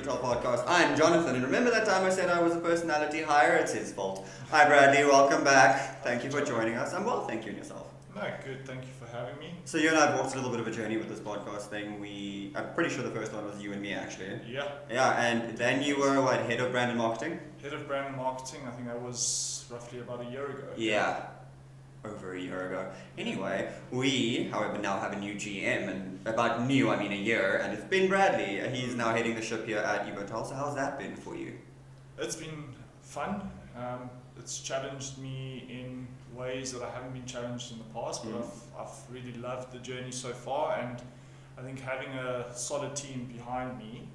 Evotel podcast. I'm Jonathan, and remember that time I said I was a personality hire? It's his fault. Hi Bradley, welcome back. Thank you for joining us. I'm well, thank you, and yourself. No, good. Thank you for having me. So you and I have walked a little bit of a journey with this podcast thing. I'm pretty sure the first one was you and me, actually. Yeah. Yeah, and then you were, what, head of brand and marketing? Head of brand and marketing, I think that was roughly about a year ago. Yeah, over a year ago. Anyway, we, however, now have a new GM, and about new, I mean a year, and it's been Bradley. He's now heading the ship here at Evotel. So how's that been for you? It's been fun. It's challenged me in ways that I haven't been challenged in the past, but I've really loved the journey so far, and I think having a solid team behind me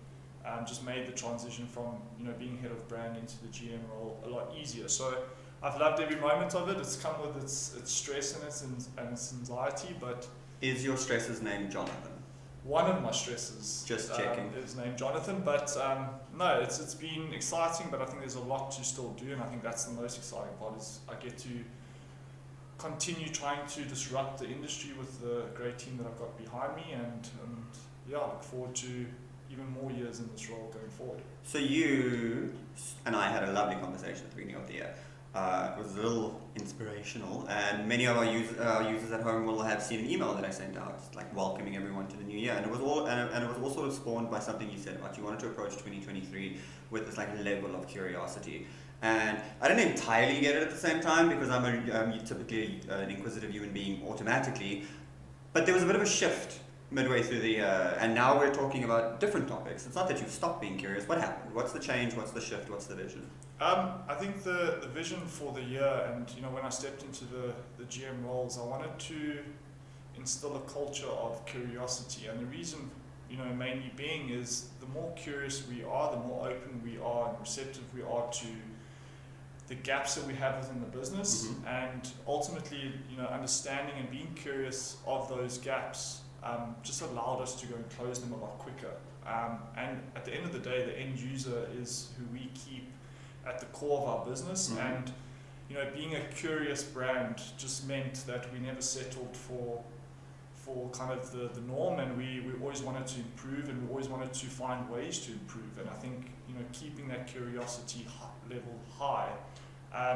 just made the transition from being head of brand into the GM role a lot easier. So I've loved every moment of it. It's come with its stress and its anxiety, but Is your stressor's name Jonathan? one of my stresses Just checking. is named Jonathan, but no, it's been exciting, but I think there's a lot to still do, and I think that's the most exciting part is I get to continue trying to disrupt the industry with the great team that I've got behind me, and yeah, I look forward to even more years in this role going forward. So you and I had a lovely conversation at the beginning of the year. It was a little inspirational, and many of our users at home will have seen an email that I sent out, like welcoming everyone to the new year. And it was all sort of spawned by something you said about you wanted to approach 2023 with this like level of curiosity. And I didn't entirely get it at the same time because I'm typically an inquisitive human being automatically, but there was a bit of a shift midway through the year, and now we're talking about different topics. It's not that you've stopped being curious. What happened? What's the change? What's the shift? What's the vision? I think the vision for the year, and when I stepped into the GM roles, I wanted to instill a culture of curiosity, and the reason mainly being is the more curious we are, the more open we are and receptive we are to the gaps that we have within the business, and ultimately understanding and being curious of those gaps just allowed us to go and close them a lot quicker. And at the end of the day, the end user is who we keep at the core of our business, and being a curious brand just meant that we never settled for kind of the norm, and we always wanted to improve, and we always wanted to find ways to improve. And I think keeping that curiosity level high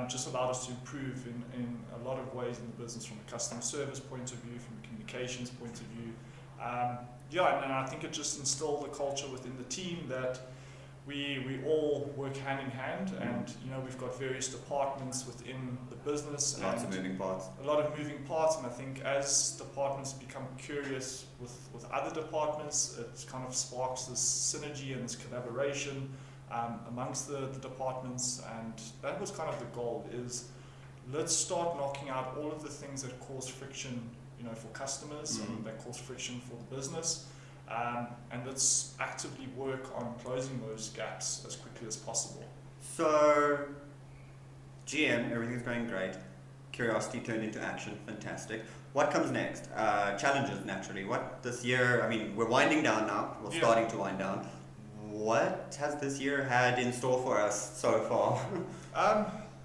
just allowed us to improve in a lot of ways in the business, from a customer service point of view, from a communications point of view. And I think it just instilled a culture within the team that we all work hand in hand, and we've got various departments within the business. Lots of moving parts. A lot of moving parts, and I think as departments become curious with other departments, it kind of sparks this synergy and this collaboration amongst the departments, and that was kind of the goal, is let's start knocking out all of the things that cause friction for customers and that cause friction for the business, and let's actively work on closing those gaps as quickly as possible. So, GM, everything's going great. Curiosity turned into action, fantastic. What comes next? Challenges, naturally. What this year, I mean, we're winding down now, we're starting to wind down. What has this year had in store for us so far?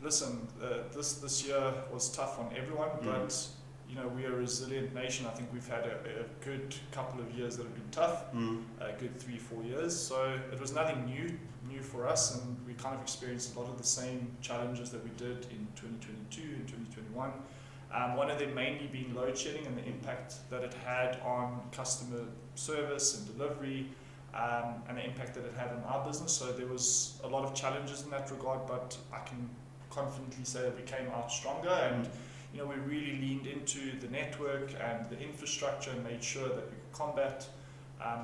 Listen, this year was tough on everyone, but we are a resilient nation. I think we've had a good couple of years that have been tough, a good 3-4 years. So it was nothing new for us, and we kind of experienced a lot of the same challenges that we did in 2022 and 2021. One of them mainly being load shedding and the impact that it had on customer service and delivery, and the impact that it had on our business. So there was a lot of challenges in that regard, but I can confidently say that we came out stronger, and we really leaned into the network and the infrastructure and made sure that we could combat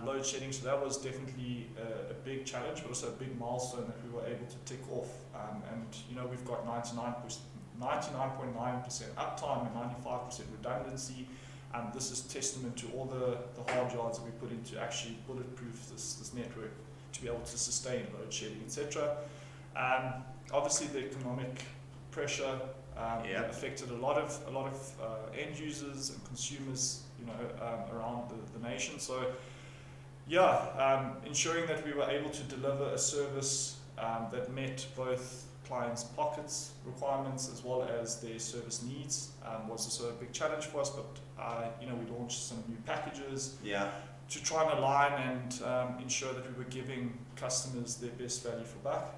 load shedding. So that was definitely a big challenge, but also a big milestone that we were able to tick off. And we've got 99.9% uptime and 95% redundancy. This is testament to all the hard yards that we put into actually bulletproof this network to be able to sustain load shedding, etc. Obviously, the economic pressure affected a lot of end users and consumers, around the nation. So, ensuring that we were able to deliver a service that met both clients' pockets requirements as well as their service needs was also a big challenge for us. But we launched some new packages to try and align and ensure that we were giving customers their best value for buck.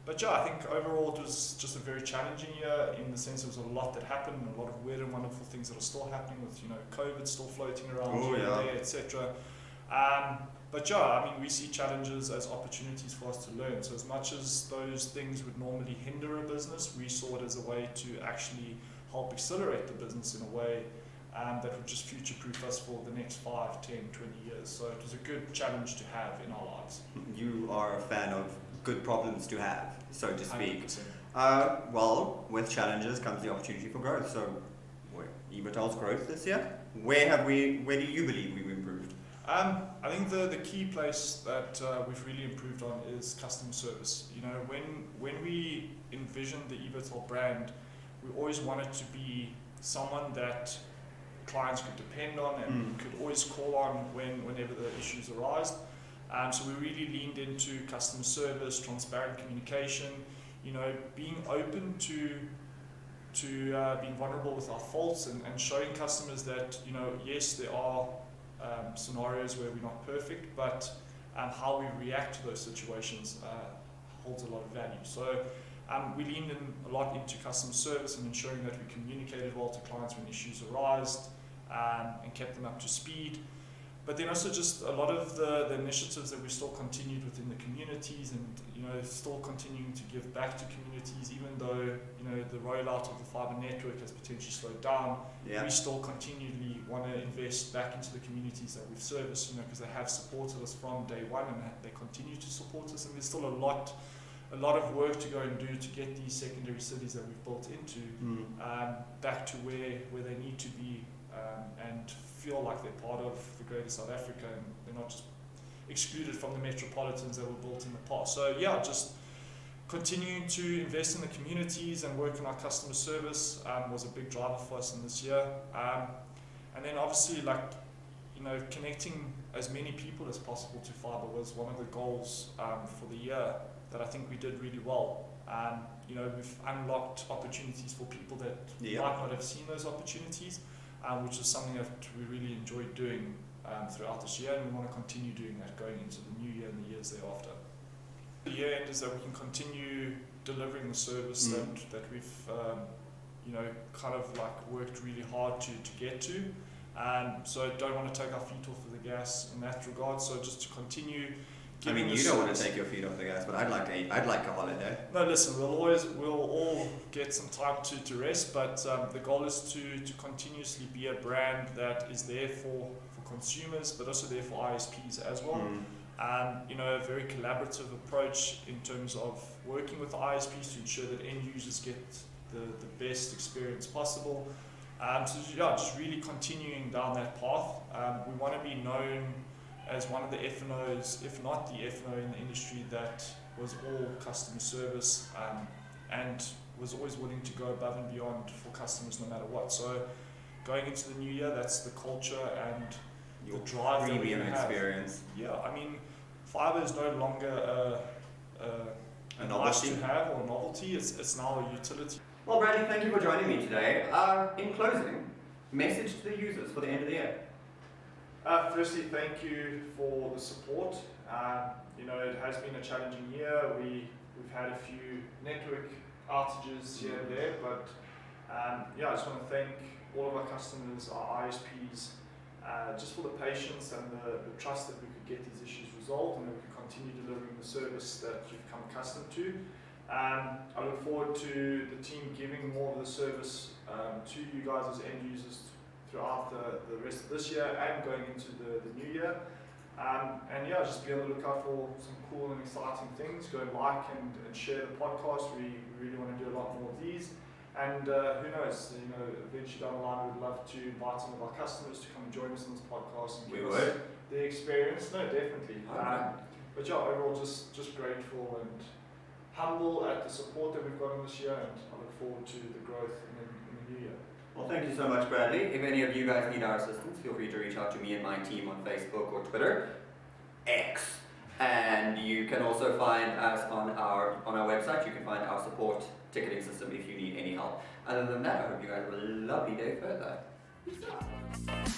But I think overall it was just a very challenging year in the sense there was a lot that happened, a lot of weird and wonderful things that are still happening with COVID still floating around here and there, etc. But we see challenges as opportunities for us to learn. So as much as those things would normally hinder a business, we saw it as a way to actually help accelerate the business in a way that would just future-proof us for the next 5, 10, 20 years. So it was a good challenge to have in our lives. You are a fan of good problems to have, so to speak. 100%. Well, with challenges comes the opportunity for growth. So, Evotel's growth this year, where do you believe we've improved? I think the key place that we've really improved on is customer service. When we envisioned the Evotel brand, we always wanted to be someone that clients could depend on and could always call on whenever the issues arise. So we really leaned into customer service, transparent communication, being open to being vulnerable with our faults and showing customers that, yes, there are scenarios where we're not perfect, but how we react to those situations holds a lot of value. So we leaned in a lot into customer service and ensuring that we communicated well to clients when issues arised and kept them up to speed. But then also just a lot of the initiatives that we still continued within the communities and, still continuing to give back to communities, even though, the rollout of the fibre network has potentially slowed down. We still continually want to invest back into the communities that we've serviced, because they have supported us from day one and they continue to support us. And there's still a lot of work to go and do to get these secondary cities that we've built into back to where they need to be and feel like they're part of the greater South Africa and they're not just excluded from the metropolitans that were built in the past. So just continuing to invest in the communities and work on our customer service was a big driver for us in this year. And then obviously connecting as many people as possible to fibre was one of the goals for the year that I think we did really well. We've unlocked opportunities for people that might not have seen those opportunities, which is something that we really enjoyed doing throughout this year, and we want to continue doing that going into the new year and the years thereafter. The year end is that we can continue delivering the service that we've worked really hard to get to. So don't want to take our feet off of the gas in that regard. So just to continue. You don't want to take your feet off the gas, but I'd like a holiday. No, listen, we'll all get some time to rest, but the goal is to continuously be a brand that is there for consumers, but also there for ISPs as well. A very collaborative approach in terms of working with the ISPs to ensure that end users get the best experience possible. Just really continuing down that path. We want to be known as one of the F&Os, if not the F&O in the industry that was all customer service and was always willing to go above and beyond for customers no matter what. So going into the new year, that's the culture and the drive that we have. Experience. Fibre is no longer a nice to have or novelty, it's now a utility. Well, Bradley, thank you for joining me today. In closing, message to the users for the end of the year. Firstly, thank you for the support. It has been a challenging year. We've had a few network outages here and there, but I just want to thank all of our customers, our ISPs, just for the patience and the trust that we could get these issues resolved and that we could continue delivering the service that you've become accustomed to. I look forward to the team giving more of the service to you guys as end users throughout the rest of this year and going into the new year. Just be on the lookout for some cool and exciting things. Go like and share the podcast. We really want to do a lot more of these. And who knows, eventually down the line we'd love to invite some of our customers to come and join us on this podcast and give us their experience. No, definitely. But overall just grateful and humble at the support that we've gotten this year, and I look forward to the growth in the new year. Well, thank you so much, Bradley. If any of you guys need our assistance, feel free to reach out to me and my team on Facebook or Twitter, X. And you can also find us on our website. You can find our support ticketing system if you need any help. Other than that, I hope you guys have a lovely day further. Peace out.